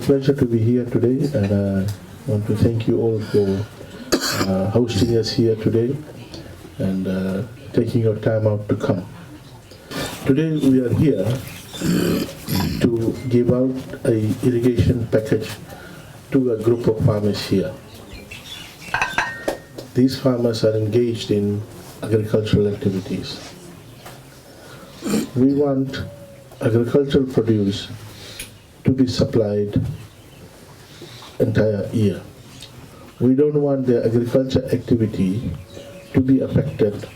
pleasure to be here today, and I want to thank you all for hosting us here today and taking your time out to come. Today we are here to give out an irrigation package to a group of farmers here. These farmers are engaged in agricultural activities. We want agricultural produce to be supplied entire year. We don't want the agriculture activity to be affected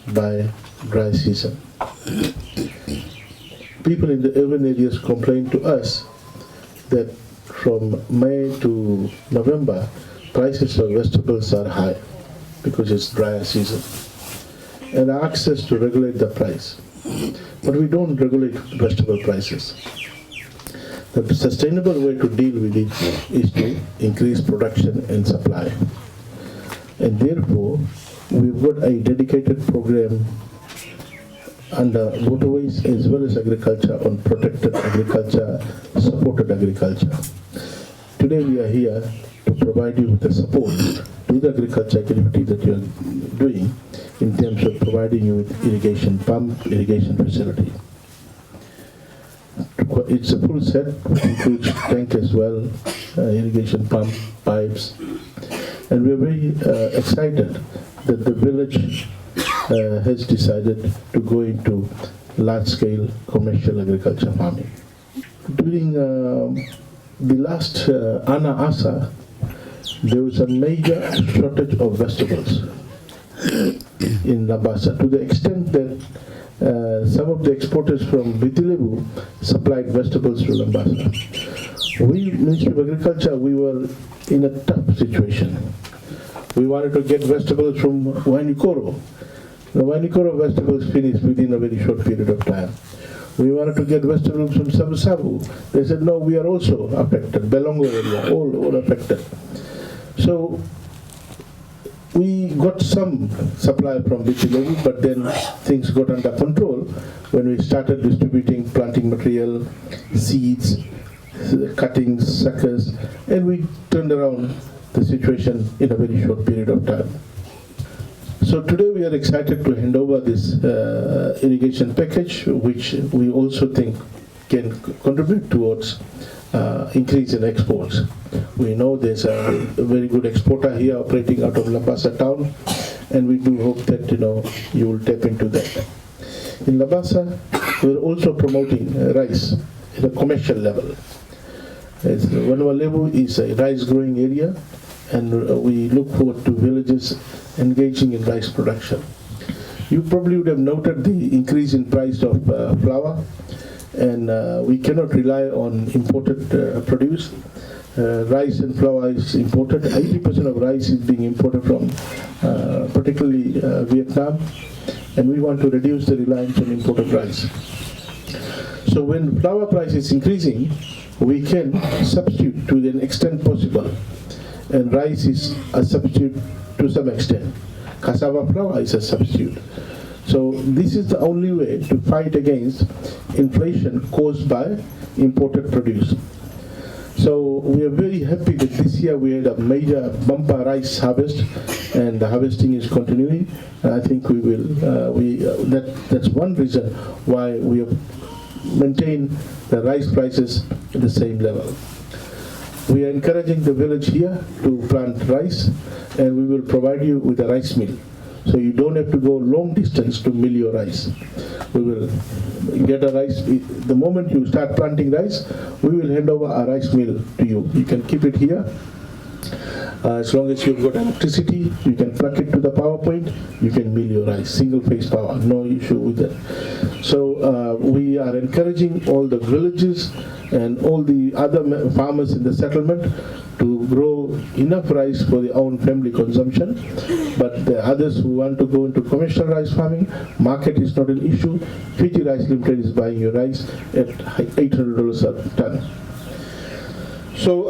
by dry season. People in the urban areas complain to us that from May to November, prices of vegetables are high because it's drier season, and ask us to regulate the price. But we don't regulate vegetable prices. The sustainable way to deal with it is to increase production and supply. And therefore, we've got a dedicated program under waterways as well as agriculture on protected agriculture, supported agriculture. Today we are here to provide you with the support to the agriculture activity that you are doing in terms of providing you with irrigation pump, irrigation facility. It's a full set, includes tank as well, irrigation pump, pipes, and we're very excited that the village has decided to go into large-scale commercial agriculture farming. During the last Ana Asa, there was a major shortage of vegetables in Labasa, to the extent that some of the exporters from Bitilebu supplied vegetables to Labasa. We, Ministry of Agriculture, we were in a tough situation. We wanted to get vegetables from Wainikoro. The Wainikoro vegetables finished within a very short period of time. We wanted to get vegetables from Sabu Sabu. They said, no, we are also affected. Belongo area, all affected. So we got some supply from Bitilevu, but then things got under control when we started distributing planting material, seeds, cuttings, suckers, and we turned around the situation in a very short period of time. So today we are excited to hand over this irrigation package, which we also think can contribute towards increase in exports. We know there's a very good exporter here operating out of Labasa town, and we do hope that you will tap into that. In Labasa, we're also promoting rice at a commercial level. Wanualevu is a rice growing area, and we look forward to villages engaging in rice production. You probably would have noted the increase in price of flour, and we cannot rely on imported produce. Rice and flour is imported. 80% of rice is being imported from particularly Vietnam, and we want to reduce the reliance on imported rice. So when flour price is increasing, we can substitute to the extent possible, and rice is a substitute to some extent. Cassava flour is a substitute. So this is the only way to fight against inflation caused by imported produce. So we are very happy that this year we had a major bumper rice harvest, and the harvesting is continuing. I think we will. That's one reason why we have maintained the rice prices at the same level. We are encouraging the village here to plant rice, and we will provide you with a rice mill. So you don't have to go long distance to mill your rice. We will get a rice. The moment you start planting rice, we will hand over a rice mill to you. You can keep it here. As long as you've got electricity, you can plug it to the power point, you can mill your rice. Single phase power, no issue with that. So we are encouraging all the villages and all the other farmers in the settlement to grow enough rice for their own family consumption. But the others who want to go into commercial rice farming, market is not an issue. Fiji Rice Limited is buying your rice at $800 a ton. So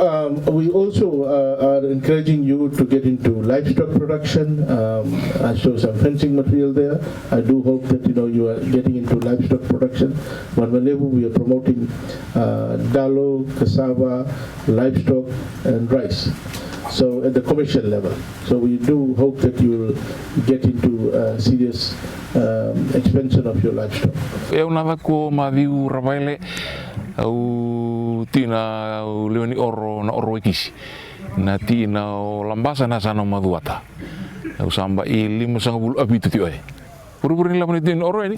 we also are encouraging you to get into livestock production. I show some fencing material there. I do hope that you are getting into livestock production. But whenever we are promoting dalo, cassava, livestock, and rice. So at the commercial level. So we do hope that you will get into serious expansion of your livestock. Eu nada ko maviu rawaile au tina au leoni oro na oro Waikisi na tina o lambasa na sana maduata au samba I 5 abitu ti oi puru-puru ni lamun tin oro ini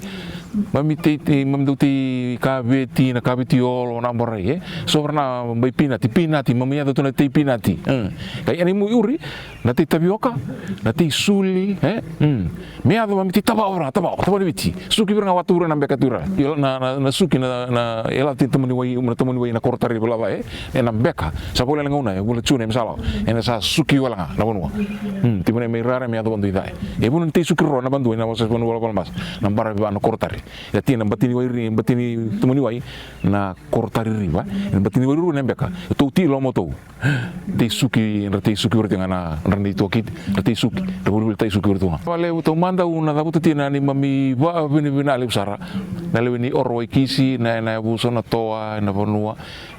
mamiti mamduti kabeti na kabeti olo na borai so pernah mai pinati mamia tu na ti pinati kai ani mu uri na ti tabioka na ti suli mea do mamiti taba ni biti suki beranga watura na bekatura na suki na ela ti temani wai na kortari bala na beka sa boleh ngona boleh tune misalo ena sa suki wala na bonwa ti mane mai rara mea do bandu idai e bunun ti suki ro na bandu na wasa bonwa mas na bara ba na kortari ya ti na batini temani wai na kortari riba na batini wai ru na beka tu ti lo moto ti suki bertengah na rani to kit ti suki da boleh ti suki bertengah wale to manda una da buti na ni mami ba bini ale usara na le ni oro Waikisi na buso na toa na bonua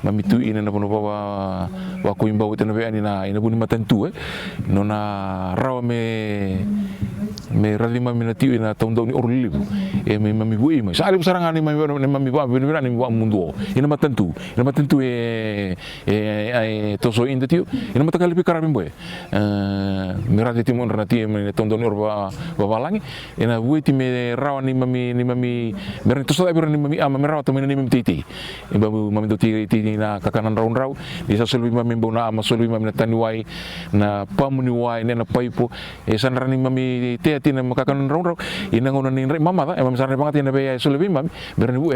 mami tu ina na bonua wa ko imba utena be ani na ina buni matentu no na rawa me radima minati ina taundau ni oro libu me mami bu ima sa ale usara ngani mami ba bini ni wa mundo ina matentu toso inda tiu ina matakali pikara bimboe me raditi mon ranati me taundau ni oro ba langi ina buiti me rawa ni mami berani toso abi ni mami ama merawa to ni mami titi imba mami do titi na kakanan raun di sa solbi mami bona ama solbi mami na taniwai na pamuni wai na paipo sanrani mami te na kakanan raun ina ngona ni mama da mami sanre bangat ina be solbi mami berani bu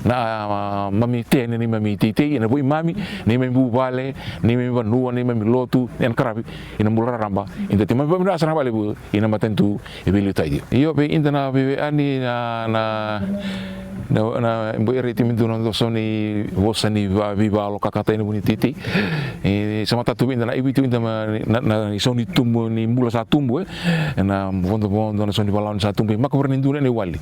na mami te ni mami titi ina bu mami ni mami bu vale ni mami banua ni mami lotu en karabi ina mulara ramba inda ti mami ba asana vale bu ina matentu ibili tai io be indana be ani na mbo iriti minduno do soni vosani viva lo kakata ini buni titi sama tatu indana ibitu indama na soni tumbo ni mula sa tumbo na bondo na soni balon sa tumbo maka bernindu ne wali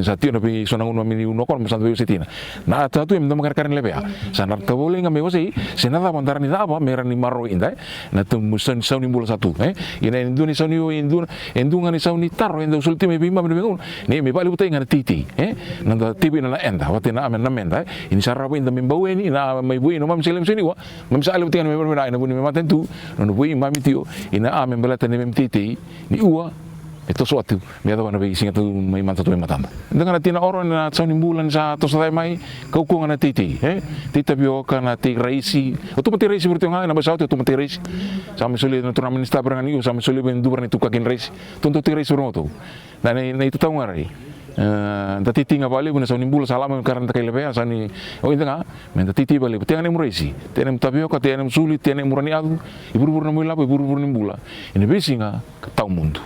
sa tio na bi sonangun mami uno kon mesan be setina na tatu em ndama karkarin lebe sanar to bole ngame wosi senada bandarani da ba merani maro inda na tumbo soni mula satu ina induni soni indunga ni soni taro endo sultime bi mami bengun ne me bali butai ngana titi nanda tibi na enda watina amen na menda ini sarabu inda membaweni na mai bui no mam selem sini wa mam sa alu tian me bermena ina buni mematen tu no bui mami tio ina amen belata ne mem titi ni uwa itu suatu me ado na be singa tu mai manta tu matanda dengan tina oro na soni bulan sa to sa mai kau ku ngana titi tita bioka na ti raisi o tu mati raisi bertengah na basau tu mati raisi sama soli na turnamen sta berangan iu sama soli ben dubar ni tu kakin raisi tonto ti raisi roto na itu tahu ngarai dati tinga bali buna soni bula salama karena takai lebe asani inda menta titi bali tenga ne muresi tenem tapioka tenem sulit tenem murani adu iburu-buru na mula iburu-buru ni bula ini besinga tau mundo